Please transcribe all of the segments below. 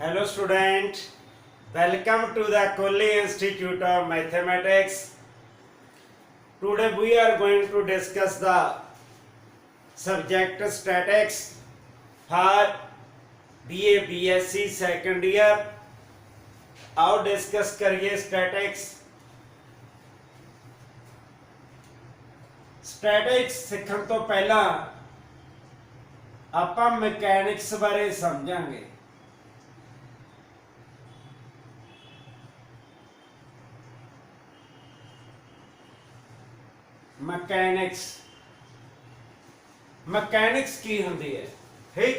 Hello student, welcome to the Kohli Institute of Mathematics. Today we are going to discuss the subject statics for BA BSc second year. आओ discuss करिए statics. Statics सीखण तो पहला ਆਪਾਂ mechanics ਬਾਰੇ ਸਮਝਾਂਗੇ। Mechanics ਕੀ ਹੁੰਦੀ ਹੈ? ਠੀਕ,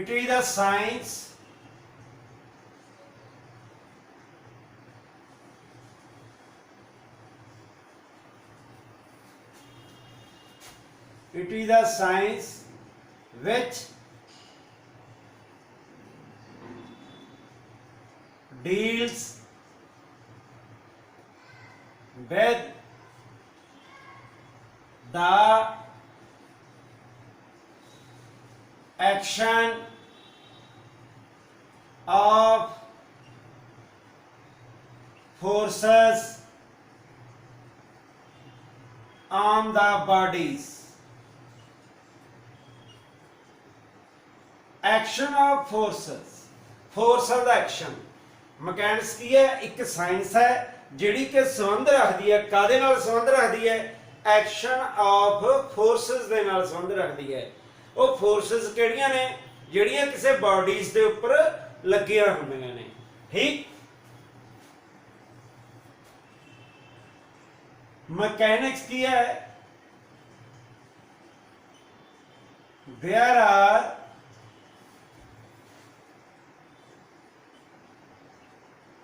it is the science which deals with the action of forces on the bodies. Action of forces, forces ਦਾ ਐਕਸ਼ਨ। ਮਕੈਨਿਕਸ ਕੀ ਹੈ? ਇੱਕ ਸਾਇੰਸ ਹੈ ਜਿਹੜੀ ਕਿ ਸੰਬੰਧ ਰੱਖਦੀ ਹੈ, ਕਾਹਦੇ ਨਾਲ ਸੰਬੰਧ ਰੱਖਦੀ ਹੈ? ਐਕਸ਼ਨ ਆਫ ਫੋਰਸਿਸ ਦੇ ਨਾਲ ਸੰਬੰਧ ਰੱਖਦੀ ਹੈ। ਉਹ ਫੋਰਸਿਸ ਕਿਹੜੀਆਂ ਨੇ? ਜਿਹੜੀਆਂ ਕਿਸੇ ਬਾਡੀਜ਼ ਦੇ ਉੱਪਰ ਲੱਗੀਆਂ ਹੁੰਦੀਆਂ ਨੇ। ਠੀਕ, ਮਕੈਨਿਕਸ ਕੀ ਹੈ? there are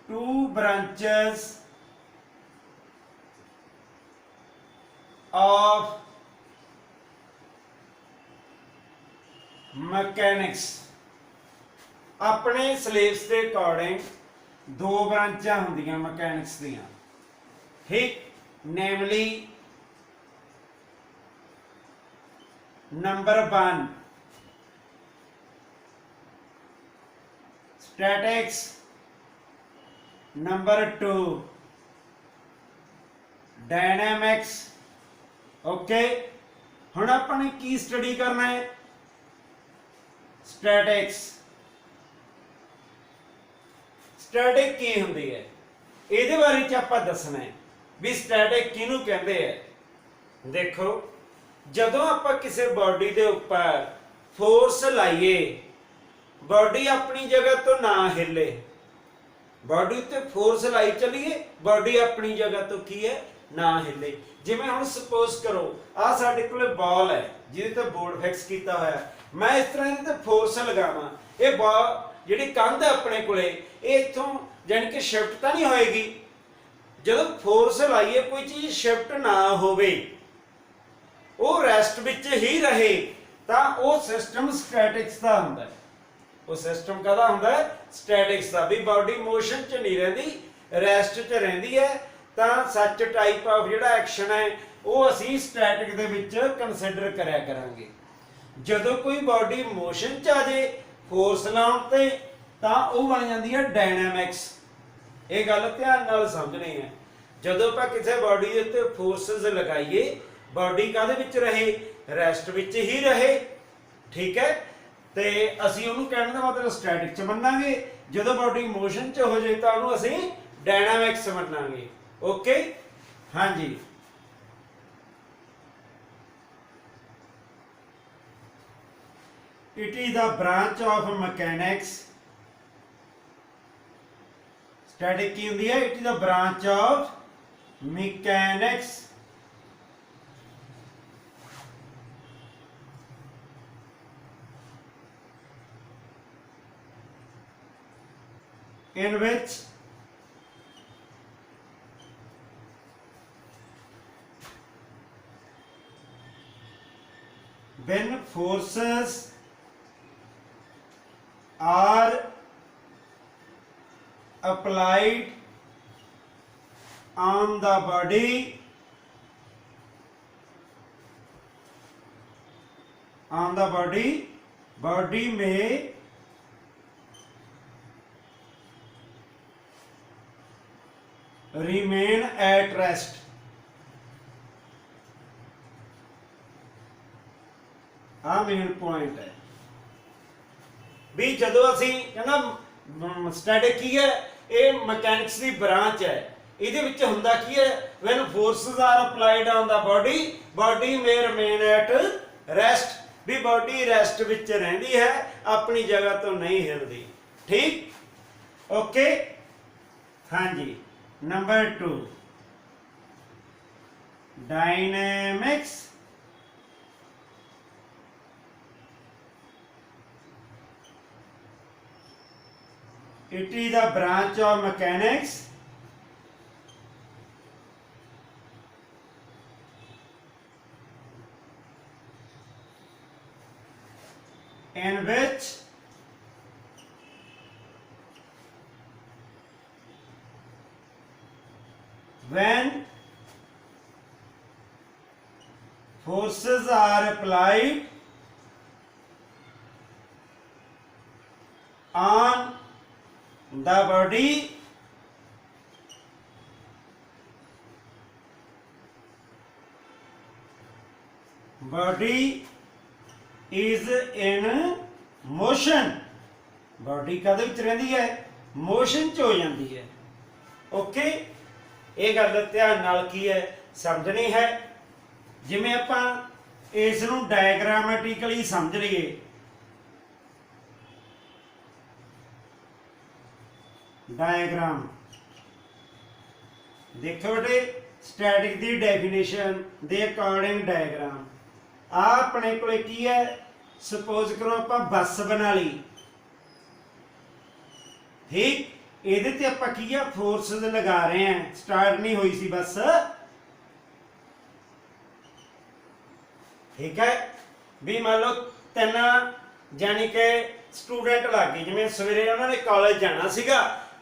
two branches of mechanics। अपने सिलेबस के अकॉर्डिंग दो ब्रांचा होंदियां मकैनिक्स दियां। ठीक, namely number 1 statics, number 2 dynamics. Okay, हुण अपने की स्टडी करना है? स्टैटिक्स। स्टैटिक की हुंदी है इहदे बारे च आपां दसना है भी स्टैटिक किहनूं कहंदे है। देखो, जदों आपां किसी बॉडी दे उपर फोर्स लाइए, बॉडी अपनी जगह तो ना हिले, बॉडी ते फोर्स लाई चलीए, बॉडी अपनी जगह तो की है ना हिले। जिवें हुण सपोज करो आ साडे कोले बॉल है जिहदे ते बोर्ड फिक्स कीता होया, मैं इस तरह इहदे ते फोर्स लगावां, ये बॉल जिहड़ी कंध है अपने कोले ये इत्थों जानी कि शिफ्ट तां नहीं होएगी। जदों फोर्स लाइए कोई चीज़ शिफ्ट ना होवे, वो रैस्ट विच ही रहे, तां वो सिस्टम स्टैटिक्स दा हुंदा है। वो सिस्टम कहदा हुंदा है? स्टैटिक्स दा। भी बॉडी मोशन च नहीं रहिंदी, रैस्ट च रहिंदी है, तां सच टाइप ऑफ जिहड़ा एक्शन है वो असीं स्टैटिक दे विच कंसीडर करिया करांगे। जदों कोई बॉडी मोशन च आ जाए फोर्स लाउण ते तां वो बन जांदी है डायनामिक्स। ये गल ध्यान नाल समझनी है। जदों आपां किसी बॉडी दे उत्ते फोर्सेस लगाइए, बॉडी काहदे विच रहे? रैस्ट विच ही रहे। ठीक है, ते असीं उहनूं कहण दा मतलब स्टैटिक च मन्नांगे, जदों बॉडी मोशन च हो जाए तां उहनूं असीं डायनामिक्स मन्नांगे। ओके, हाँ जी। It is the branch of mechanics. Static की हुंदी है? It is the branch of mechanics in which when forces are applied on the body, on the body may remain at rest। ਆ main point ਹੈ ਵੀ ਜਦੋਂ ਅਸੀਂ ਕਹਿੰਦਾ static ਕੀ ਹੈ, ਇਹ ਮਕੈਨਿਕਸ ਦੀ ਬ੍ਰਾਂਚ ਹੈ। ਇਹਦੇ ਵਿੱਚ ਹੁੰਦਾ ਕੀ ਹੈ, when forces are applied on the body may remain at rest, ਵੀ ਬੋਡੀ ਰੈਸਟ ਵਿੱਚ ਰਹਿੰਦੀ ਹੈ, ਆਪਣੀ ਜਗ੍ਹਾ ਤੋਂ ਨਹੀਂ ਹਿਲਦੀ। ਠੀਕ, ਓਕੇ। ਹਾਂਜੀ, number 2 dynamics it is the branch of mechanics in which when forces are applied on the body is in motion, body ਕਾਹਦੇ ਵਿੱਚ ਰਹਿੰਦੀ ਹੈ, motion ਚ ਹੋ ਜਾਂਦੀ ਹੈ। ਓਕੇ, ਇਹ ਗੱਲ ਧਿਆਨ ਨਾਲ ਕੀ ਹੈ ਸਮਝਣੀ ਹੈ। ਜਿਵੇਂ ਆਪਾਂ ਇਸ ਨੂੰ ਡਾਇਗਰਾਮੈਟਿਕਲੀ ਸਮਝ ਲਈਏ, ਡਾਇਗਰਾਮ ਦੇਖੋ ਬੇਟੇ, ਸਟੈਟਿਕ ਦੀ ਡੈਫੀਨੇਸ਼ਨ ਦੇ ਅਕੋਰਡਿੰਗ ਡਾਇਗਰਾਮ ਆ ਆਪਣੇ ਕੋਲੇ ਕੀ ਹੈ। ਸਪੋਜ਼ ਕਰੋ ਆਪਾਂ ਬੱਸ ਬਣਾ ਲਈ, ਠੀਕ, ਇਹਦੇ ਤੇ ਆਪਾਂ ਕੀ ਆ ਫੋਰਸਸ ਲਗਾ ਰਹੇ ਹਾਂ, ਸਟਾਰਟ ਨਹੀਂ ਹੋਈ ਸੀ ਬੱਸ, ਠੀਕ ਹੈ। ਵੀ ਮੰਨ ਲਓ 3 ਜਾਨੀ ਕਿ ਸਟੂਡੈਂਟ ਲੱਗ ਗਏ, ਜਿਵੇਂ ਸਵੇਰੇ ਉਹਨਾਂ ਨੇ ਕਾਲਜ ਜਾਣਾ ਸੀਗਾ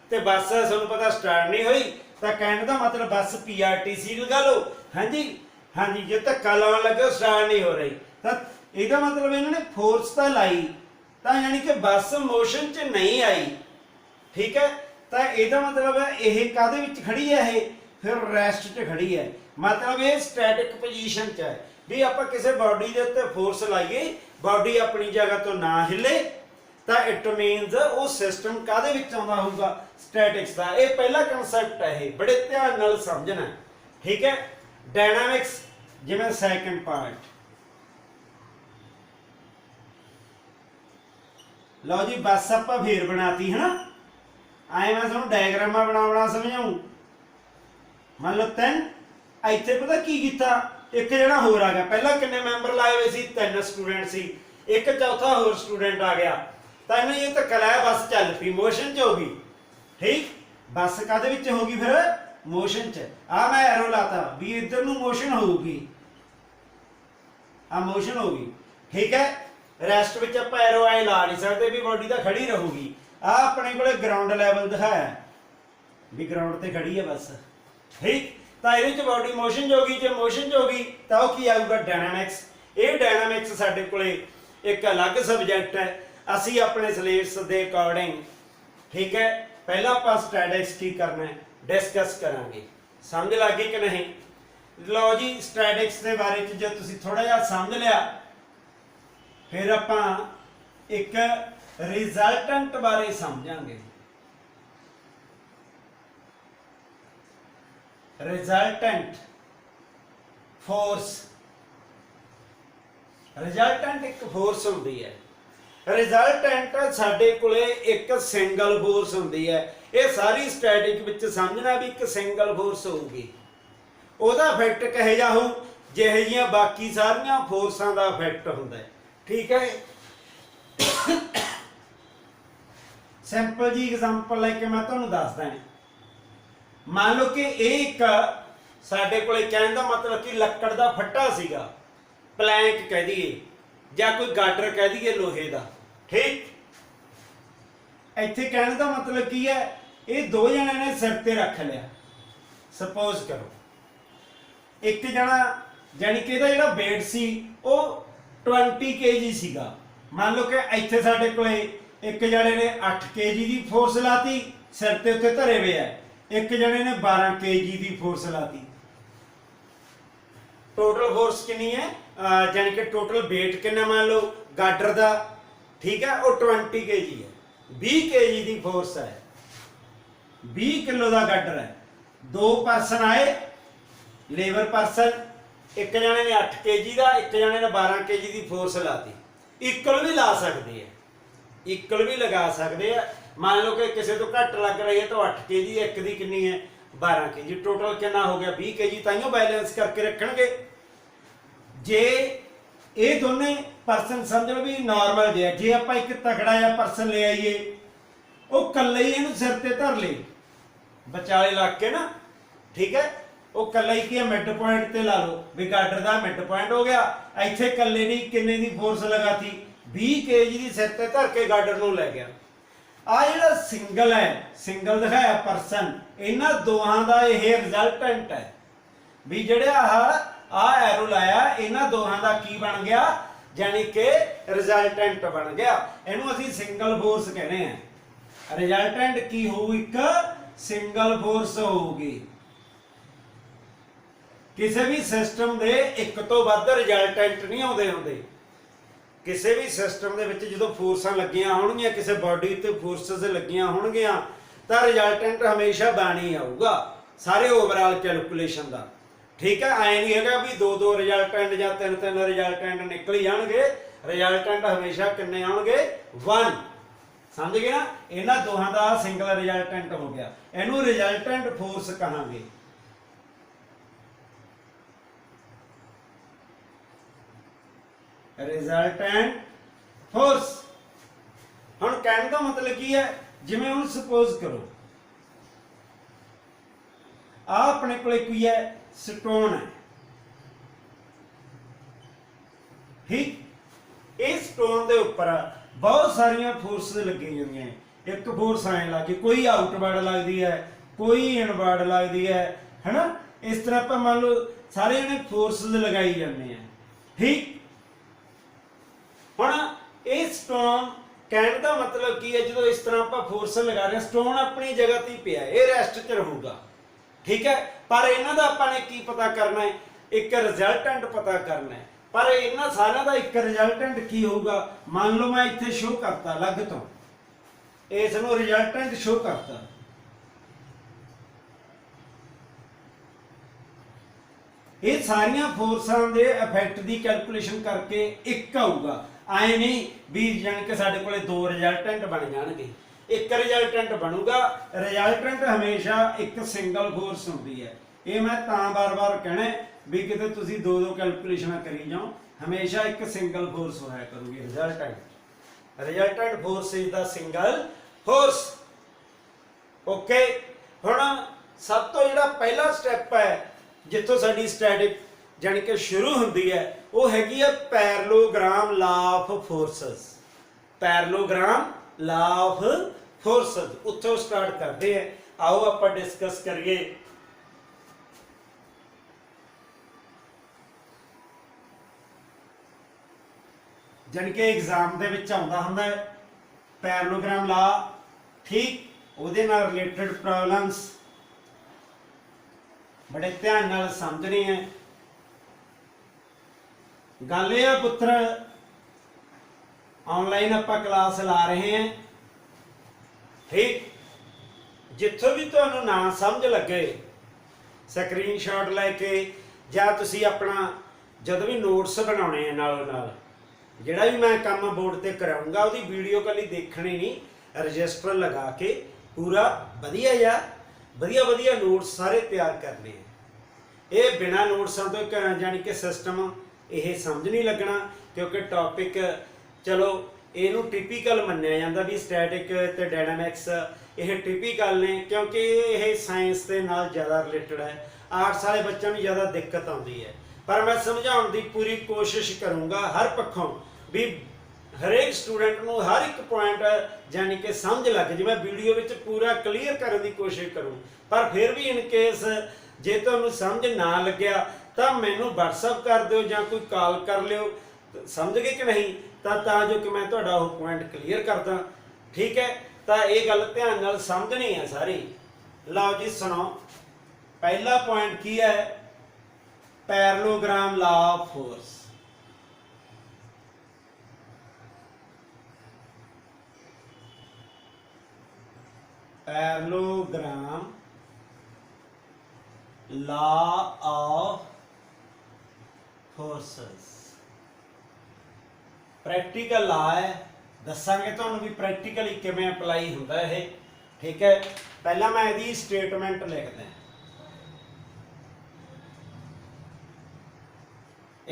ਤੇ ਬੱਸ ਤੁਹਾਨੂੰ ਪਤਾ ਸਟਾਰਟ ਨਹੀਂ ਹੋਈ, ਤਾਂ ਕਹਿਣ ਦਾ ਮਤਲਬ ਬੱਸ PRTC ਲਗਾ ਲਓ। ਹਾਂਜੀ ਹਾਂਜੀ, ਜੇ ਧੱਕਾ ਲਾਉਣ ਲੱਗੇ ਸਟਾਰਟ ਨਹੀਂ ਹੋ ਰਹੀ, ਤਾਂ ਇਹਦਾ ਮਤਲਬ ਇਹਨਾਂ ਨੇ ਫੋਰਸ ਤਾਂ ਲਾਈ, ਤਾਂ ਯਾਨੀ ਕਿ ਬੱਸ ਮੋਸ਼ਨ 'ਚ ਨਹੀਂ ਆਈ। ਠੀਕ ਹੈ, ਤਾਂ ਇਹਦਾ ਮਤਲਬ ਹੈ ਇਹ ਕਾਹਦੇ ਵਿੱਚ ਖੜੀ ਹੈ, ਇਹ ਫਿਰ ਰੈਸਟ 'ਚ ਖੜੀ ਹੈ। ਮਤਲਬ ਇਹ ਸਟੈਟਿਕ ਪੋਜੀਸ਼ਨ 'ਚ ਹੈ। ਵੀ ਆਪਾਂ ਕਿਸੇ ਬਾਡੀ ਦੇ ਉੱਤੇ ਫੋਰਸ ਲਾਈਏ, ਬਾਡੀ ਆਪਣੀ ਜਗ੍ਹਾ ਤੋਂ ਨਾ ਹਿੱਲੇ, ਤਾਂ ਇਟ ਮੀਨਸ ਉਹ ਸਿਸਟਮ ਕਾਹਦੇ ਵਿੱਚ ਆਉਂਦਾ ਹੋਊਗਾ, ਸਟੈਟਿਕਸ ਦਾ। ਇਹ ਪਹਿਲਾ ਕਨਸੈਪਟ ਹੈ, ਇਹ ਬੜੇ ਧਿਆਨ ਨਾਲ ਸਮਝਣਾ। ਠੀਕ ਹੈ, ਡਾਇਨਾਮਿਕਸ ਜਿਵੇਂ ਸੈਕੰਡ ਪਾਰਟ। ਲਓ ਜੀ, ਬੱਸ ਆਪਾਂ ਫੇਰ ਬਣਾਤੀ ਹੈ ਨਾ, ਆਏ ਮੈਂ ਤੁਹਾਨੂੰ ਡਾਇਗਰਾਮਾਂ ਬਣਾ ਸਮਝਾਉਂ। ਮੰਨ ਲਓ 3, ਇੱਥੇ ਪਤਾ ਕੀ ਕੀਤਾ, ਇੱਕ ਜਿਹੜਾ ਹੋਰ ਆ ਗਿਆ। ਪਹਿਲਾਂ ਕਿੰਨੇ ਮੈਂਬਰ ਲਾਏ ਹੋਏ ਸੀ, 3 ਸਟੂਡੈਂਟ ਸੀ, ਇੱਕ ਚੌਥਾ ਹੋਰ ਸਟੂਡੈਂਟ ਆ ਗਿਆ, ਤਾਂ ਇਹਨੇ ਇਹ ਧੱਕਾ ਲਾਇਆ, ਬੱਸ ਚੱਲ ਪਈ, ਮੋਸ਼ਨ 'ਚ ਹੋ ਗਈ। ਠੀਕ, ਬੱਸ ਕਾਹਦੇ ਵਿੱਚ ਹੋ ਗਈ ਫਿਰ, ਮੋਸ਼ਨ 'ਚ। ਆ ਮੈਂ ਐਰੋ ਲਾਤਾ ਵੀ ਇੱਧਰ ਨੂੰ ਮੋਸ਼ਨ ਹੋਊਗੀ, ਆ ਮੋਸ਼ਨ ਹੋ ਗਈ। ਠੀਕ ਹੈ, ਰੈਸਟ ਵਿੱਚ ਆਪਾਂ ਐਰੋ ਆਏ ਲਾ ਨਹੀਂ ਸਕਦੇ ਵੀ ਬੋਡੀ ਤਾਂ ਖੜੀ ਰਹੂਗੀ। ਆ ਆਪਣੇ ਕੋਲੇ ਗਰਾਊਂਡ ਲੈਵਲ ਦਿਖਾਇਆ ਵੀ ਗਰਾਊਂਡ ਤੇ ਖੜੀ ਹੈ ਬੱਸ। ਠੀਕ, ਤਾਂ ਇਹਦੇ 'ਚ ਬੋਡੀ ਮੋਸ਼ਨ 'ਚ ਹੋ ਗਈ, ਜੇ ਮੋਸ਼ਨ 'ਚ ਹੋ ਗਈ ਤਾਂ ਉਹ ਕੀ ਆਊਗਾ, ਡਾਇਨਾਮਿਕਸ। ਇਹ ਡਾਇਨਾਮਿਕਸ ਸਾਡੇ ਕੋਲੇ ਇੱਕ ਅਲੱਗ ਸਬਜੈਕਟ ਹੈ, ਅਸੀਂ ਆਪਣੇ ਸਿਲੇਬਸ ਦੇ ਅਕੋਰਡਿੰਗ, ਠੀਕ ਹੈ, ਪਹਿਲਾਂ ਆਪਾਂ ਸਟੈਟਿਕਸ ਕੀ ਕਰਨਾ ਹੈ ਡਿਸਕਸ ਕਰਾਂਗੇ। ਸਮਝ ਲੱਗ ਗਈ ਕਿ ਨਹੀਂ? ਲਓ ਜੀ, ਸਟੈਟਿਕਸ ਦੇ ਬਾਰੇ 'ਚ ਜੇ ਤੁਸੀਂ ਥੋੜਾ ਜਿਹਾ ਸਮਝ ਲਿਆ, ਫਿਰ ਆਪਾਂ ਇੱਕ ਰਿਜ਼ਲਟੈਂਟ ਬਾਰੇ ਸਮਝਾਂਗੇ। ਰਿਜ਼ਲਟੈਂਟ ਫੋਰਸ, ਰਿਜ਼ਲਟੈਂਟ ਇੱਕ ਫੋਰਸ ਹੁੰਦੀ ਹੈ। ਰਿਜ਼ਲਟੈਂਟ ਸਾਡੇ ਕੋਲੇ ਇੱਕ ਸਿੰਗਲ ਫੋਰਸ ਹੁੰਦੀ ਹੈ। ਇਹ ਸਾਰੀ ਸਟੈਟਿਕ ਵਿੱਚ ਸਮਝਣਾ ਵੀ ਇੱਕ ਸਿੰਗਲ ਫੋਰਸ ਹੋਊਗੀ, ਉਹਦਾ ਇਫੈਕਟ ਕਿਹੋ ਜਿਹਾ ਹੋਊ, ਜਿਹੇ ਜਿਹੀਆਂ ਬਾਕੀ ਸਾਰੀਆਂ ਫੋਰਸਾਂ ਦਾ ਇਫੈਕਟ ਹੁੰਦਾ ਹੈ। ਠੀਕ ਹੈ, ਸਿੰਪਲ ਜੀ ਐਗਜ਼ਾਮਪਲ ਲੈ ਕੇ ਮੈਂ ਤੁਹਾਨੂੰ ਦੱਸਦਾ। ਮੰਨ ਲਓ ਕਿ ਇਹ ਇੱਕ ਸਾਡੇ ਕੋਲੇ, ਕਹਿਣ ਦਾ ਮਤਲਬ ਕਿ ਲੱਕੜ ਦਾ ਫੱਟਾ ਸੀਗਾ, ਪਲੈਂਕ ਕਹਿ ਦਈਏ ਜਾਂ ਕੋਈ ਗਾਡਰ ਕਹਿ ਦਈਏ ਲੋਹੇ ਦਾ। ਠੀਕ, ਇੱਥੇ ਕਹਿਣ ਦਾ ਮਤਲਬ ਕੀ ਹੈ, ਇਹ 2 ਜਣਿਆਂ ਨੇ ਸਿਰ ਤੇ ਰੱਖ ਲਿਆ। ਸਪੋਜ਼ ਕਰੋ ਇੱਕ ਜਣਾ, ਜਾਨੀ ਕਿ ਇਹਦਾ ਜਿਹੜਾ weight ਸੀ ਉਹ 20 kg ਸੀਗਾ। ਮੰਨ ਲਓ ਕਿ ਇੱਥੇ ਸਾਡੇ ਕੋਲੇ ਇੱਕ ਜਣੇ ਨੇ 8 kg ਦੀ ਫੋਰਸ ਲਾਤੀ, ਸਿਰ ਤੇ ਉੱਤੇ ਧਰੇ ਹੋਏ ਆ, ਇੱਕ ਜਣੇ ਨੇ 12 kg ਦੀ ਫੋਰਸ ਲਾਤੀ। ਟੋਟਲ ਫੋਰਸ ਕਿੰਨੀ ਹੈ, ਜਾਨੀ ਕਿ ਟੋਟਲ weight ਕਿੰਨਾ ਮੰਨ ਲਓ ਗਾਡਰ ਦਾ, ਠੀਕ ਹੈ, ਉਹ 20 kg ਹੈ। 20 kg ਦੀ ਫੋਰਸ ਹੈ, 20 ਕਿਲੋ ਦਾ ਗਾਡਰ ਹੈ। ਦੋ ਪਰਸਨ ਆਏ ਲੇਬਰ ਪਰਸਨ, ਇੱਕ ਜਣੇ ਨੇ 8 kg ਦਾ, ਇੱਕ ਜਣੇ ਨੇ 12 kg ਦੀ ਫੋਰਸ ਲਾਤੀ। ਇਕੁਅਲ ਵੀ ਲਾ ਸਕਦੇ ਆ, ਇਕੁਅਲ ਵੀ ਲਗਾ ਸਕਦੇ ਆ। ਮੰਨ ਲਓ ਕਿ ਕਿਸੇ ਤੋਂ ਘੱਟ ਲੱਗ ਰਹੀ ਹੈ ਤਾਂ 8 kg, ਇੱਕ ਦੀ ਕਿੰਨੀ ਹੈ 12 kg, ਟੋਟਲ ਕਿੰਨਾ ਹੋ ਗਿਆ 20 kg। ਤਾਈਓ ਬੈਲੈਂਸ ਕਰਕੇ ਰੱਖਣਗੇ। ਜੇ ਇਹ ਦੋਨੇ ਪਰਸਨ ਸਮਝ ਲਓ ਵੀ ਨਾਰਮਲ ਜੇ, ਜੇ ਆਪਾਂ ਇੱਕ ਤਕੜਾ ਜਿਹਾ ਪਰਸਨ ਲੈ ਆਈਏ, ਉਹ ਕੱਲਾ ਹੀ ਇਹਨੂੰ ਸਿਰ ਤੇ ਧਰ ਲੇ ਵਿਚਾਲੇ ਲੱਗ ਕੇ ਨਾ, ਠੀਕ ਹੈ, ਉਹ ਕੱਲਾ ਹੀ ਕੀ ਮਿਡ ਪੁਆਇੰਟ ਤੇ ਲਾ ਲਓ ਵੀ ਗਾਡਰ ਦਾ ਮਿਡ ਪੁਆਇੰਟ ਹੋ ਗਿਆ। ਇੱਥੇ ਕੱਲੇ ਨੇ ਕਿੰਨੇ ਦੀ ਫੋਰਸ ਲਗਾਤੀ, 20 kg ਦੀ ਸਿਰ ਤੇ ਧਰ ਕੇ ਗਾਡਰ ਨੂੰ ਲੈ ਗਿਆ। ਆ ਜਿਹੜਾ ਸਿੰਗਲ ਹੈ, ਸਿੰਗਲ ਦਿਖਾਇਆ ਪਰਸਨ, ਇਹਨਾਂ ਦੋਹਾਂ ਦਾ ਇਹ ਰਿਜ਼ਲਟੈਂਟ ਹੈ ਵੀ ਜਿਹੜਾ ਆ ਐਰੋ ਲਾਇਆ, ਇਹਨਾਂ ਦੋਹਾਂ ਦਾ ਕੀ ਬਣ ਗਿਆ, ਜਾਨੀ ਕਿ ਰਿਜ਼ਲਟੈਂਟ ਬਣ ਗਿਆ। ਇਹਨੂੰ ਅਸੀਂ ਸਿੰਗਲ ਫੋਰਸ ਕਹਿੰਦੇ ਆ। ਰਿਜ਼ਲਟੈਂਟ ਕੀ ਹੋਊ, ਇੱਕ ਸਿੰਗਲ ਫੋਰਸ ਹੋਊਗੀ। ਕਿਸੇ ਵੀ ਸਿਸਟਮ ਦੇ ਇੱਕ ਤੋਂ ਵੱਧ ਰਿਜ਼ਲਟੈਂਟ ਨਹੀਂ ਆਉਂਦੇ ਹੁੰਦੇ। ਕਿਸੇ ਵੀ ਸਿਸਟਮ ਦੇ ਵਿੱਚ ਜਦੋਂ ਫੋਰਸਾਂ ਲੱਗੀਆਂ ਹੋਣਗੀਆਂ, ਕਿਸੇ ਬਾਡੀ ਉੱਤੇ ਫੋਰਸਸ ਲੱਗੀਆਂ ਹੋਣਗੀਆਂ, ਤਾਂ ਰਿਜ਼ਲਟੈਂਟ ਹਮੇਸ਼ਾ ਬਣ ਹੀ ਆਊਗਾ ਸਾਰੇ ਓਵਰਆਲ ਕੈਲਕੂਲੇਸ਼ਨ ਦਾ, ਠੀਕ ਹੈ। ਐਂ ਨਹੀਂ ਹੈਗਾ ਵੀ ਦੋ ਰਿਜ਼ਲਟੈਂਟ ਜਾਂ ਤਿੰਨ ਰਿਜ਼ਲਟੈਂਟ ਨਿਕਲ ਜਾਣਗੇ। ਰਿਜ਼ਲਟੈਂਟ ਹਮੇਸ਼ਾ ਕਿੰਨੇ ਆਉਣਗੇ, 1। ਸਮਝ ਗਏ ਨਾ। ਇਹਨਾਂ ਦੋਹਾਂ ਦਾ ਸਿੰਗਲ ਰਿਜ਼ਲਟੈਂਟ ਹੋ ਗਿਆ, ਇਹਨੂੰ ਰਿਜ਼ਲਟੈਂਟ ਫੋਰਸ ਕਹਾਂਗੇ। Resultant force. ਹੁਣ ਕਹਿਣ ਦਾ ਮਤਲਬ ਕੀ ਹੈ, ਜਿਵੇਂ ਹੁਣ ਸਪੋਜ਼ ਕਰੋ ਆ ਆਪਣੇ ਕੋਲੇ ਕੀ ਹੈ, ਸਟੋਨ ਹੈ, ਠੀਕ। ਇਹ ਸਟੋਨ ਦੇ ਉੱਪਰ ਬਹੁਤ ਸਾਰੀਆਂ ਫੋਰਸਸ ਲੱਗੀਆਂ ਹੋਈਆਂ। ਇੱਕ ਫੋਰਸ ਐਂ ਲੱਗੀ, ਕੋਈ ਆਊਟਵਰਡ ਲੱਗਦੀ ਹੈ, ਕੋਈ ਇਨਵਰਡ ਲੱਗਦੀ ਹੈ, ਹੈਨਾ। ਇਸ ਤਰ੍ਹਾਂ ਆਪਾਂ ਮੰਨ ਲਓ ਸਾਰੇ ਜਣੇ ਫੋਰਸਸ ਲਗਾਈ ਜਾਂਦੇ ਆ, ਠੀਕ। ਹੁਣ ਇਹ ਸਟੋਨ ਕਹਿਣ ਦਾ ਮਤਲਬ ਕੀ ਹੈ, ਜਦੋਂ ਇਸ ਤਰ੍ਹਾਂ ਆਪਾਂ ਫੋਰਸ ਲਗਾ ਰਹੇ, ਸਟੋਨ ਆਪਣੀ ਜਗ੍ਹਾ ਤੇ ਪਿਆ, ਇਹ ਰੈਸਟ 'ਚ ਰਹੂਗਾ, ਠੀਕ ਹੈ। ਪਰ ਇਹਨਾਂ ਦਾ ਆਪਾਂ ਨੇ ਕੀ ਪਤਾ ਕਰਨਾ ਹੈ, ਇੱਕ ਰਿਜ਼ਲਟੈਂਟ ਪਤਾ ਕਰਨਾ ਹੈ। ਪਰ ਇਹਨਾਂ ਸਾਰਿਆਂ ਦਾ ਇੱਕ ਰਿਜ਼ਲਟੈਂਟ ਕੀ ਹੋਊਗਾ, ਮੰਨ ਲਓ ਮੈਂ ਇੱਥੇ ਸ਼ੋ ਕਰਤਾ ਅਲੱਗ ਤੋਂ, ਇਸ ਨੂੰ ਰਿਜ਼ਲਟੈਂਟ ਸ਼ੋ ਕਰਤਾ, ਇਹ ਸਾਰੀਆਂ ਫੋਰਸਾਂ ਦੇ ਇਫੈਕਟ ਦੀ ਕੈਲਕੂਲੇਸ਼ਨ ਕਰਕੇ ਇੱਕ ਆਊਗਾ। ਆਏ ਨਹੀਂ ਵੀ ਜਾਣੀ ਕਿ ਸਾਡੇ ਕੋਲੇ ਦੋ ਰਿਜ਼ਲਟੈਂਟ ਬਣ ਜਾਣਗੇ, ਇੱਕ ਰਿਜ਼ਲਟੈਂਟ ਬਣੂਗਾ। ਰਿਜ਼ਲਟੈਂਟ ਹਮੇਸ਼ਾ ਇੱਕ ਸਿੰਗਲ ਫੋਰਸ ਹੁੰਦੀ ਹੈ। ਇਹ ਮੈਂ ਤਾਂ ਬਾਰ-ਬਾਰ ਕਹਿਣਾ ਵੀ ਕਿਤੇ ਤੁਸੀਂ ਦੋ ਕੈਲਕੂਲੇਸ਼ਨਾਂ ਕਰੀ ਜਾਓ, ਹਮੇਸ਼ਾ ਇੱਕ ਸਿੰਗਲ ਫੋਰਸ ਹੋਇਆ ਕਰੂਗੀ resultant. Resultant force is the single force, okay. ਹੁਣ ਸਭ ਤੋਂ ਜਿਹੜਾ ਪਹਿਲਾ ਸਟੈਪ ਹੈ ਜਿੱਥੋਂ ਸਾਡੀ ਸਟੈਟਿਕ ਜਾਣੀ ਕਿ ਸ਼ੁਰੂ ਹੁੰਦੀ ਹੈ, ਉਹ ਹੈਗੀ ਹੈ parallelogram law of forces. Parallelogram law of forces, ਉੱਥੋਂ ਸਟਾਰਟ ਕਰਦੇ ਆ। ਆਓ ਆਪਾਂ ਡਿਸਕਸ ਕਰੀਏ। ਜਾਣੀ ਕਿ ਐਗਜ਼ਾਮ ਦੇ ਵਿੱਚ ਆਉਂਦਾ ਹੁੰਦਾ ਹੈ ਪੈਰਲੋਗ੍ਰਾਮ ਲਾ, ਠੀਕ। ਉਹਦੇ ਨਾਲ ਰਿਲੇਟਡ ਪ੍ਰੋਬਲਮਸ बड़े ध्यान नाल समझनी है। गल यह है पुत्र, ऑनलाइन आपां क्लास ला रहे हैं, ठीक। जिथों भी तुहानूं ना समझ लगे स्क्रीनशॉट लैके जां तुसीं अपना जदों भी नोट्स बनाने हैं नालों नाल जिहड़ा भी मैं काम बोर्ड ते कराऊंगा उहदी वीडियो कली देखनी नहीं, रजिस्टर लगा के पूरा वधिया या वधिया वधिया नोट्स सारे तैयार करने हैं। ये बिना नोट्सां तो जानी कि सिस्टम ये समझ नहीं लगना, क्योंकि टॉपिक चलो इनू टिपिकल मन्निया जाता भी स्टैटिक ते डायनामिक्स ये टिपिकल ने, क्योंकि ये साइंस के नाल ज़्यादा रिलेटेड है। आर्ट्स वाले बच्चों में ज़्यादा दिक्कत आती है, पर मैं समझाने की पूरी कोशिश करूँगा हर पक्षों भी हरेक स्टूडेंट को हर एक पॉइंट यानी कि समझ लग जाए। मैं वीडियो में पूरा क्लीयर करने की कोशिश करूँ, पर फिर भी इन केस जे तुहानूं समझ ना लग्या तो मैनू WhatsApp कर दो या कोई कॉल कर लियो, समझ गए कि नहीं? ਤਾਂ जो कि मैं ਤੁਹਾਡਾ ਉਹ पॉइंट क्लीयर करदा। ठीक है, तो ये गल ध्यान नाल समझनी है सारी। लो जी सुनो, पहला पॉइंट की है, parallelogram law of force. Parallelogram law of forces practical law है, दसांगे तुहानूं भी प्रैक्टिकली किवें अप्लाई हुंदा है। ठीक है, पहला मैं इहदी स्टेटमेंट लिखदा।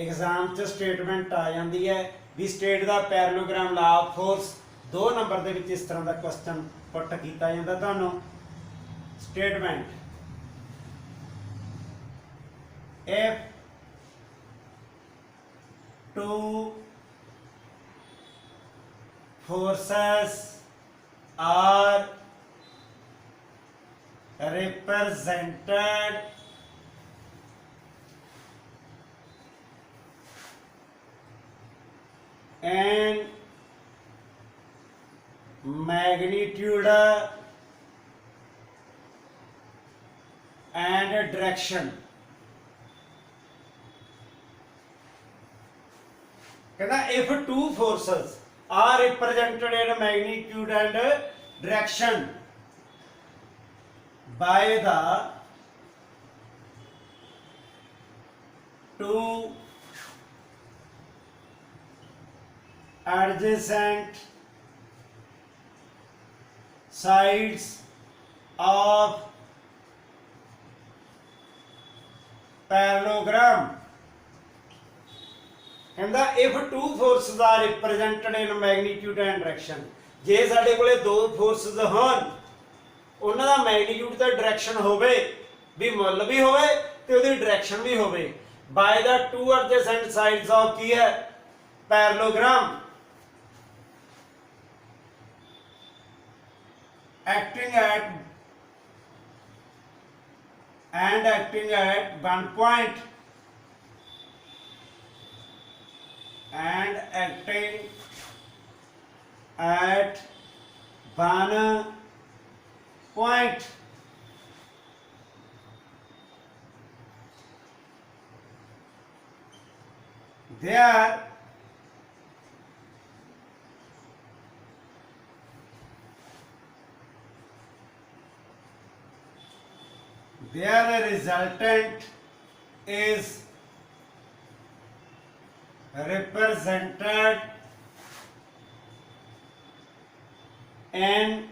एग्जाम च स्टेटमेंट आ जाती है भी state the parallelogram law of force. 2 number दे विच इस तरह का क्वेश्चन पुट किया जाता तुहानूं। Statement, if two forces are represented in magnitude and direction, कहना if two forces are represented in magnitude and direction by the two adjacent sides of parallelogram, कहता if two forces are represented in magnitude and direction, जे साडे कोले दो forces होन, उन्हां दा magnitude ते direction होवे, भी मुल भी होवे ते उहदी डायरेक्शन भी होवे, bye the two adjacent sides of की है parallelogram, acting at one point and acting at one point, there their resultant is represented in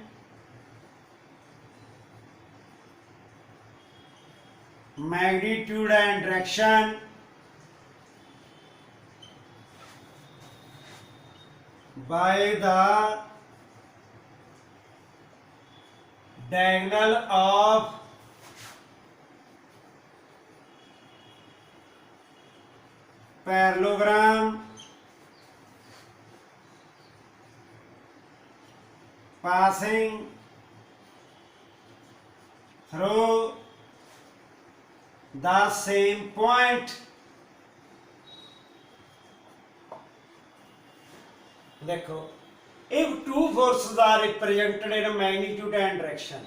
magnitude and direction by the diagonal of parallelogram passing through the same point। देखो, if two forces are represented in magnitude and direction,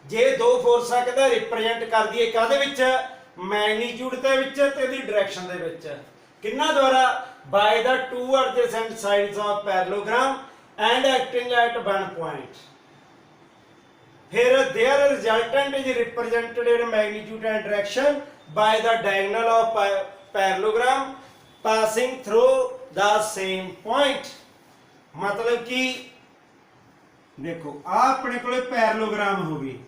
जे दो फोर्सां कहदा represent कर दिए कादे विच, magnitude दे विच ते the direction दे विच, किन्ना द्वारा, by the two adjacent sides of parallelogram and acting at one point, फिर their resultant is represented in magnitude and direction by the diagonal of parallelogram passing through the same point. मतलब कि देखो आ अपने को parallelogram हो गई,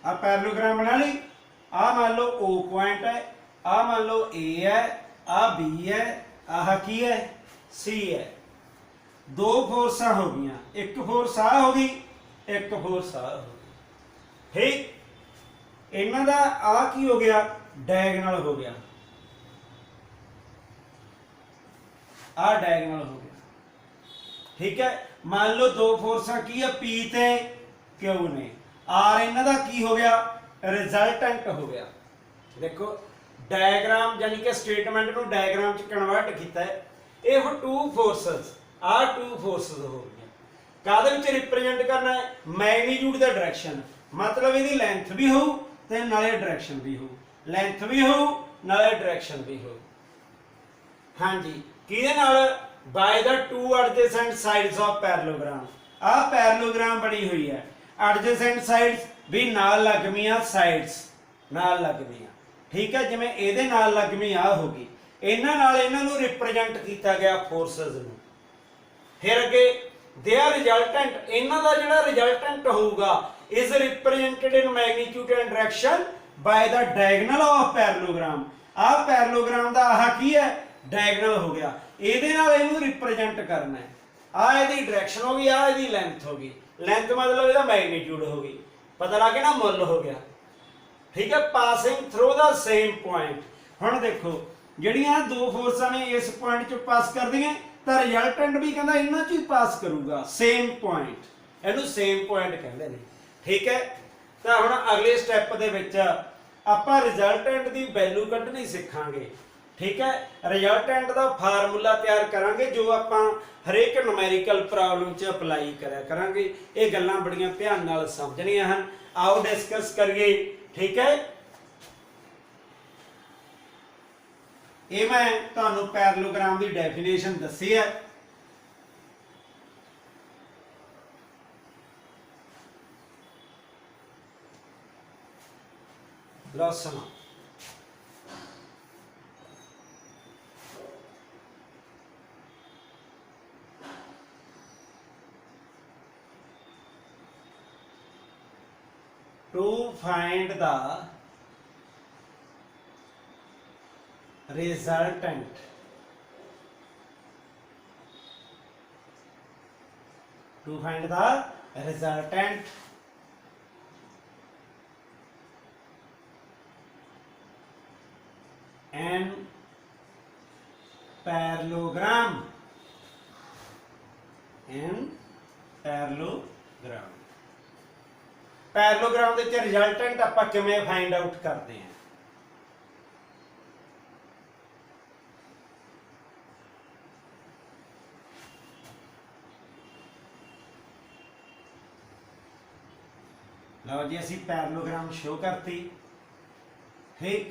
आ parallelogram बना ली, आ मान लो O पॉइंट है, आ मान लो A है, आ B है, आह की है C है, दो फोर्सा हो गई, एक फोर्स आ हो गई, एक फोर्स आ हो गई। ठीक, इन्हां दा आ की हो गया, डायगोनल हो गया, आ डायगोनल हो गया। ठीक है, मान लो दो फोर्सा की है P ते Q ने, आर इन्हां दा की हो गया, रिजल्टेंट हो गया। देखो डायग्राम यानी कि स्टेटमेंट को डायग्राम च कन्वर्ट किया है। ये टू फोर्सेस आ टू फोर्सेस हो गई काहदे विच रिप्रेजेंट करना है मैग्नीट्यूड दा डायरेक्शन मतलब इहदी लेंथ भी हो ते नाले डायरेक्शन भी हो लेंथ भी हो नाले डायरेक्शन भी हो। हाँ जी किहदे नाल by the two adjacent sides of parallelogram आ पैरेललोग्राम बनी हुई है एडजेसेंट साइड्स भी नाल लगमियां साइड्स नाल लगमियां ठीक है जिवें इहदे नाल लगमी आ होगी इन्हां नाल इन्हां नूं रिप्रेजेंट किया गया फोर्सेस नूं। फिर अगे देयर रिजल्टेंट इन्हां दा जिहड़ा रिजल्टेंट होगा is represented in magnitude and direction by the diagonal of parallelogram आ पैरेललोग्राम दा आह की है डायगोनल हो गया इहदे नाल इहनूं रिप्रेजेंट करना है आ इहदी डायरेक्शन हो गई आ इहदी लेंथ हो गई लेंथ मतलब इहदा मैग्नीट्यूड हो गई पता लग गया ना मुल हो गया ठीक है passing through the same point. हुण देखो ਜਿਹੜੀਆਂ दो फोर्सां ने इस पॉइंट चों पास कर ਦੀਆਂ ਤਾਂ ਰਿਜ਼ਲਟੈਂਟ ਵੀ ਕਹਿੰਦਾ ਇਹਨਾਂ ਚੋਂ ਹੀ ਪਾਸ ਕਰੂਗਾ ਸੇਮ ਪੁਆਇੰਟ ਇਹਨੂੰ ਸੇਮ ਪੁਆਇੰਟ ਕਹਿੰਦੇ ਨੇ ਠੀਕ ਹੈ। ਤਾਂ ਹੁਣ ਅਗਲੇ ਸਟੈਪ ਦੇ ਵਿੱਚ ਆਪਾਂ ਰਿਜ਼ਲਟੈਂਟ ਦੀ ਵੈਲਿਊ ਕੱਢਣੀ ਸਿੱਖਾਂਗੇ ਠੀਕ ਹੈ। ਰਿਜ਼ਲਟੈਂਟ ਦਾ ਫਾਰਮੂਲਾ ਤਿਆਰ ਕਰਾਂਗੇ ਜੋ ਆਪਾਂ ਹਰੇਕ ਨੂਮੈਰੀਕਲ ਪ੍ਰੋਬਲਮ 'ਚ ਅਪਲਾਈ ਕਰਿਆ ਕਰਾਂਗੇ ਇਹ ਗੱਲਾਂ ਬੜੀਆਂ ਧਿਆਨ ਨਾਲ ਸਮਝਣੀਆਂ ਹਨ ਆਓ ਡਿਸਕਸ ਕਰੀਏ ठीक है। ये मैं तुहानू पैरेललोग्राम की डेफिनेशन दसी है लो सुनो to find the resultant to find the resultant and parallelogram parallelogram के रिजल्टेंट आप किवें फाइंड आउट करते हैं लो जी असी पैरेललोग्राम शो करती ठीक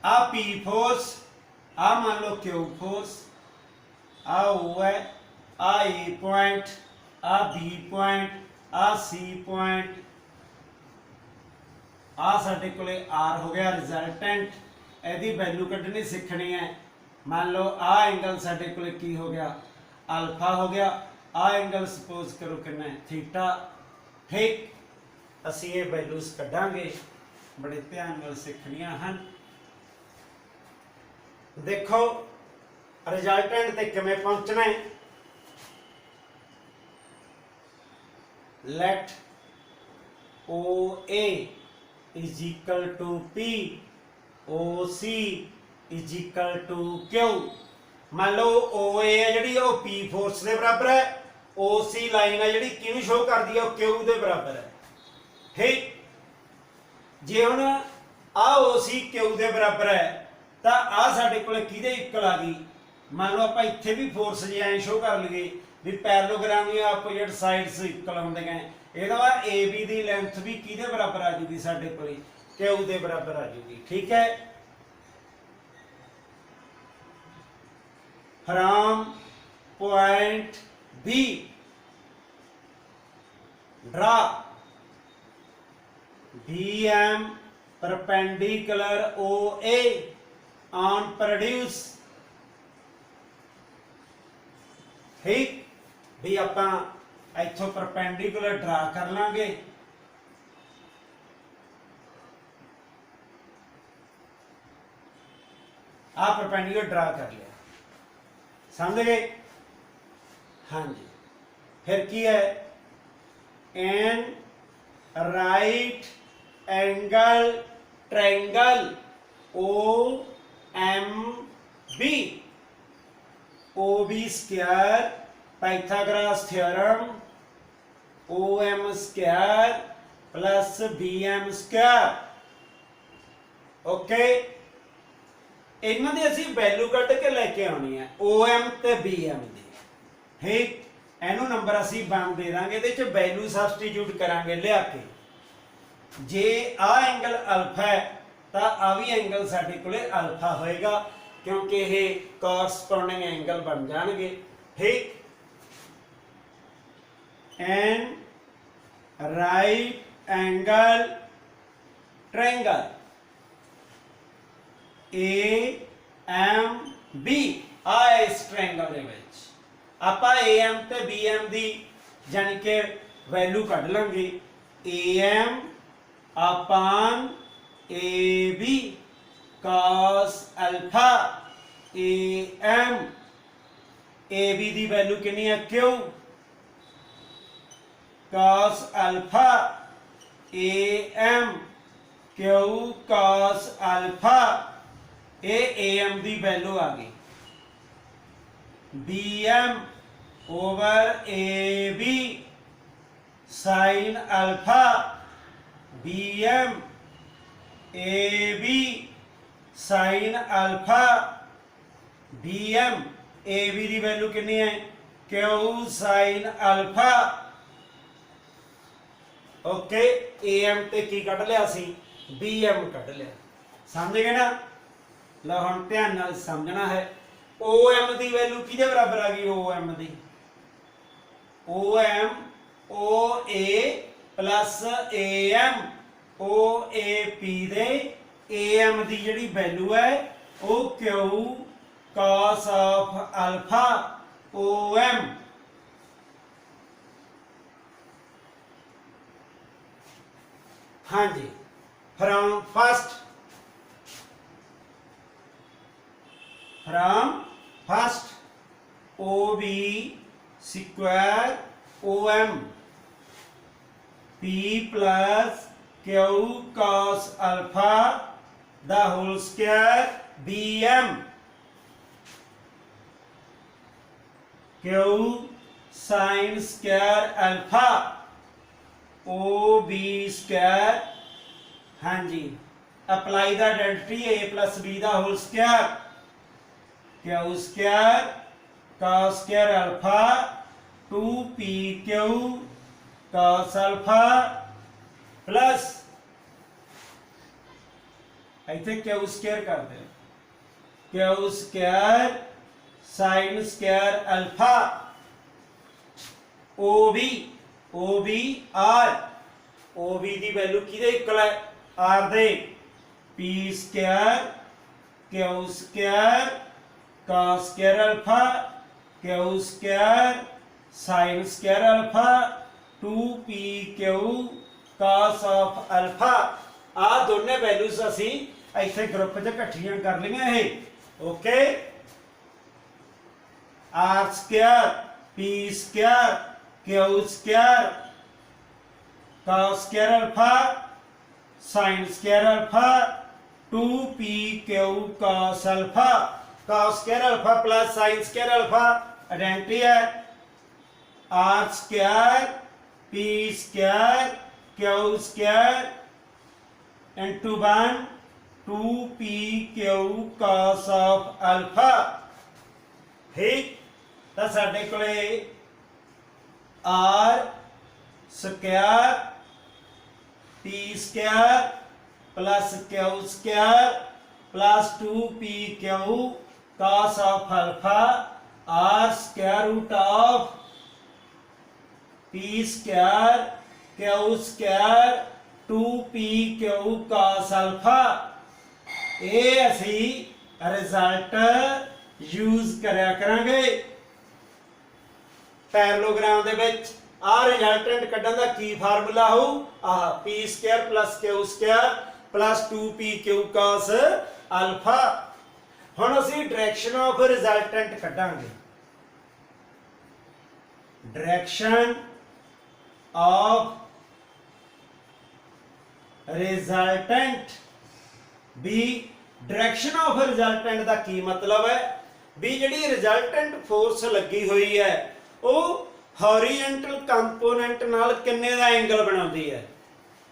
आ पी फोर्स आ मान लो क्यू फोर्स आ ओ है आ ए पॉइंट आ बी पॉइंट आ सी पॉइंट आ साडे कोले आर हो गया रिजल्टेंट एदी वैल्यू कढनी सीखनी है मान लो आ एंगल साडे कोले की हो गया अल्फा हो गया आ एंगल सपोज करो कितना है थीटा ठीक असी ये वैल्यूज कढांगे बड़े ध्यान नाल सीखनियां हन। देखो रिजल्टेंट ते किवें पहुंचना है let OA is equal to P OC is equal to Q मान लो OA है जिहड़ी वो P फोर्स के बराबर है OC लाइन है जिहड़ी किहनूं शो करदी है Q के बराबर है ठीक जे हुण आ OC Q के बराबर है तो आ साडे कोल किहदे इक्वल आ गई मान लो आपां इत्थे भी फोर्स जे ऐ शो कर लईए भी पैरेललोग्राम की अपोजिट साइड्स इक्वल होंगे ਇਹਦਾ ए बी की लेंथ भी किहदे बराबर आ जूगी साडे कोले क्यू दे बराबर आ जूगी ठीक है। From point B draw BM perpendicular OA on produce ठीक भी आपां इथों परपेंडिकुलर ड्रा कर लांगे आ परपेंडिकुलर ड्रा कर लिया समझ गए हाँ जी। फिर की है an right angle triangle OMB OB square Pythagoras theorem OM square plus BM square. Okay, इन्हां दी असीं वैल्यू कढ के लैके आउणी है OM ते BM दी। ठीक, इहनूं नंबर असीं 1 दे दांगे, इहदे च वैल्यू सबस्टिट्यूट करांगे लिया के। जे आ एंगल अल्फा है तो आ भी एंगल साडे कोले अल्फा होएगा, क्योंकि ये कॉरस्पॉन्डिंग एंगल बन जाएंगे। ठीक, and right angle triangle AMB आ इस ट्रायंगल दे विच आपां AM ते BM दी जानी कि वैल्यू कढ लांगे। AM upon AB cos alpha AM, AB दी वैल्यू कितनी है Q cos alpha AM Q cos alpha, ये AM दी वैल्यू आ गई। BM over AB sin alpha BM AB sin alpha, BM AB दी वैल्यू कितनी है Q sin alpha. Okay, AM ते की कढ लिया सी BM कढ लिया, समझ गए ना। लो हुण ध्यान नाल समझना है। OM दी वैल्यू किहदे बराबर आ गई OM दी OM OA plus AM OAP दे AM दी जिहड़ी वैल्यू है वो Q cos of alpha OM। हाँ जी, from first OB square OM P plus Q cos alpha the whole square BM Q sin square alpha OB square. हाँ जी, apply the identity A plus B the whole square Q square cos square alpha 2PQ cos alpha plus इतने Q square कर दे Q square sin square alpha OB OB दी value किहदे equal है R दे P square Q square cos square alpha Q square sin square alpha 2PQ cos of alpha. आ दोनों values असी इत्थे ग्रुप च इकट्ठियां कर लियां है। Okay, R square P square Q square cos square alpha sin square alpha 2PQ cos alpha. cos square alpha plus sin square alpha identity है R square P square Q square into 1 2PQ cos of alpha. ठीक, तो साडे कोले R square P square plus Q square plus 2PQ cos of alpha R square root of P square Q square 2PQ cos alpha. ये असी result use करया करांगे parallelogram दे विच। आ resultant कढण दा की फार्मूला हो आह P square plus Q square plus 2PQ cos alpha. हुण असी डायरेक्शन ऑफ रिजल्टेंट कढांगे। डायरेक्शन ऑफ रिजल्टेंट भी डायरेक्शन ऑफ रिजल्टेंट का की मतलब है भी जिहड़ी रिजल्टेंट फोर्स लगी हुई है वो हॉरिजेंटल कंपोनेंट नाल किन्ने दा एंगल बनाउंदी है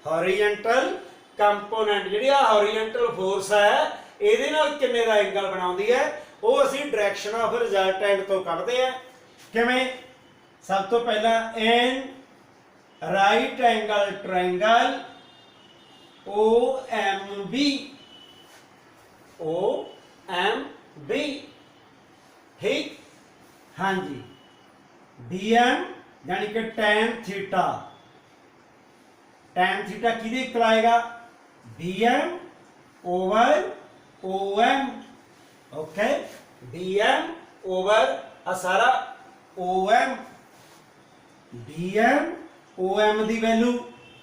हॉरिजेंटल कंपोनेंट जिहड़ी आ हॉरिजेंटल फोर्स है ਇਹਦੇ ਨਾਲ ਕਿੰਨੇ ਦਾ ਐਂਗਲ ਬਣਾਉਂਦੀ ਹੈ ਉਹ ਅਸੀਂ ਡਾਇਰੈਕਸ਼ਨ ਆਫ ਰਿਜ਼ਲਟੈਂਟ ਤੋਂ ਕੱਢਦੇ ਆ ਕਿਵੇਂ ਸਭ ਤੋਂ ਪਹਿਲਾਂ an right angle triangle OMB OMB ठीक हाँ जी BM यानी कि tan थीटा किहदे इक्वल आएगा BM over OM okay BM over सारा OM BM OM दी value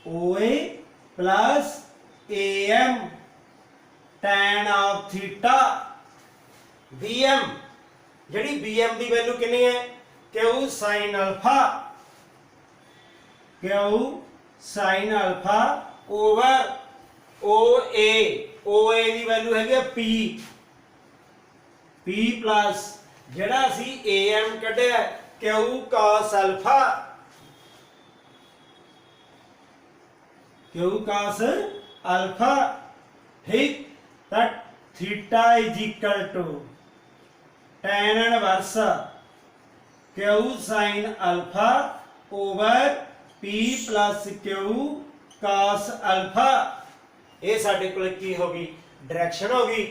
OA plus AM tan of theta BM जिहड़ी BM दी वैल्यू कितनी है Q sin alpha over OA दी वैल्यू है P प्लस जिहड़ा असी AM कढ़िया Q cos अल्फा ठीक that theta is equal to tan inverse Q sin alpha over P plus Q cos alpha ये साडे कोल की होगी डायरेक्शन होगी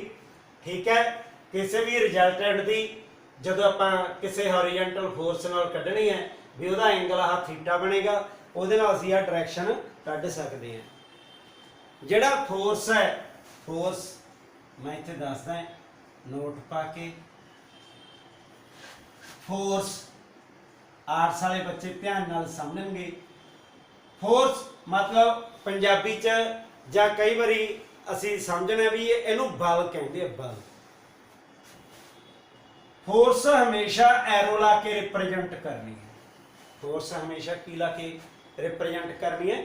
ठीक है किसी भी रिजल्टेंट दी जदों आपां किसी हॉरिजेंटल फोर्स नाल कढनी है भी उहदा एंगल आ थीटा बनेगा उहदे नाल असीं आ डायरेक्शन कढ सकदे हां जिहड़ा फोर्स है फोर्स मैं इत्थे दसदा नोट पा के फोर्स आर्ट्स वाले बच्चे ध्यान नाल समझणगे फोर्स मतलब पंजाबी च जां कई बारी असीं समझने भी इहनूं बल कहंदे आ बल फोर्स हमेशा एरो ला के रिप्रेजेंट करनी है फोर्स हमेशा की ला के रिप्रेजेंट करनी है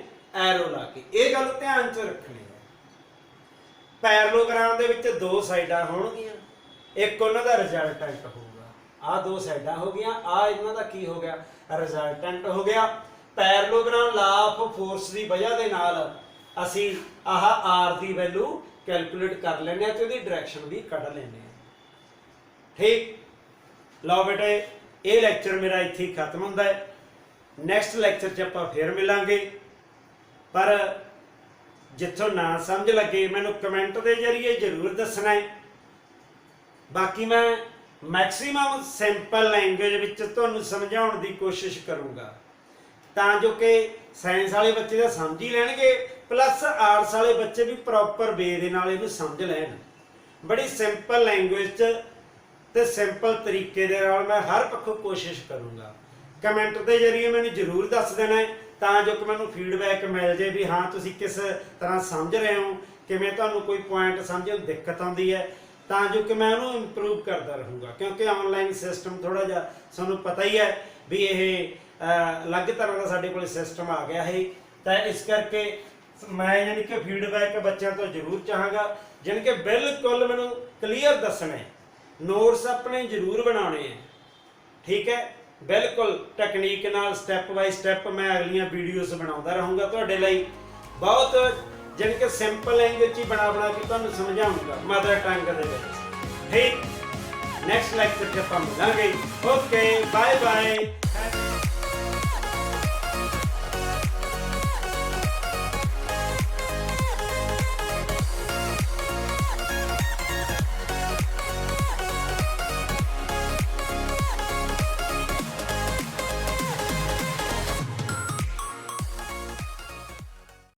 एरो ला के ये गल ध्यान च रखनी है पैरेललोग्राम दे विच दो साइडां होणगियां एक उन्हां दा रिजल्टेंट होगा आ दो साइडां हो गईयां आ इन्हां दा की हो गया रिजल्टेंट हो गया पैरेललोग्राम ला ऑफ फोर्स की वजह दे नाल असी आह आर की वैल्यू कैलकुलेट कर लेने तो डायरेक्शन भी कढ़ लेने ठीक लो बेटे ये लैक्चर मेरा इत्थे ही खत्म होंदा है नैक्सट लैक्चर च आपां फिर मिलांगे पर जिथों ना समझ लगे मैनूं कमेंट के जरिए जरूर दसना है बाकी मैं मैक्सीमम सिंपल लैंग्वेज विच तुहानूं समझाउण दी कोशिश करूँगा तां जो कि साइंस वाले बच्चे तो समझ ही लैणगे प्लस आर्ट्स वाले बच्चे भी प्रॉपर वे दे नाल इहनूं समझ लैण बड़ी सिंपल लैंग्वेज ते सिंपल तरीके दे नाल मैं हर पक्षों कोशिश करूँगा कमेंट के जरिए मैंने जरूर दस देना है तां जो कि मैनूं फीडबैक मिल जाए भी हाँ तुसीं किस तरह समझ रहे हो किवें तुहानूं कोई पॉइंट समझण दिक्कत आउंदी है तां जो कि मैं उहनूं इंप्रूव करता रहूँगा क्योंकि ऑनलाइन सिस्टम थोड़ा जिहा तुहानूं पता ही है भी ये अलग तरह का साडे कोल सिस्टम आ गया है तो इस करके मैं यानी कि फीडबैक बच्चों तो जरूर चाहांगा यानी कि बिल्कुल मैनूं क्लीयर दसना है नोट्स अपने जरूर बनाने हैं ठीक है बिल्कुल टैक्नीक नाल स्टैप बाय स्टैप मैं अगलियां वीडियोस बनाउंदा रहूँगा तुहाडे लई बहुत यानी कि सिंपल लैंग्वेज ही बना के तुहानूं समझाऊंगा मदर टंग दे विच ठीक नैक्सट लैक्चर च आपां मिलांगे ओके बाय बाय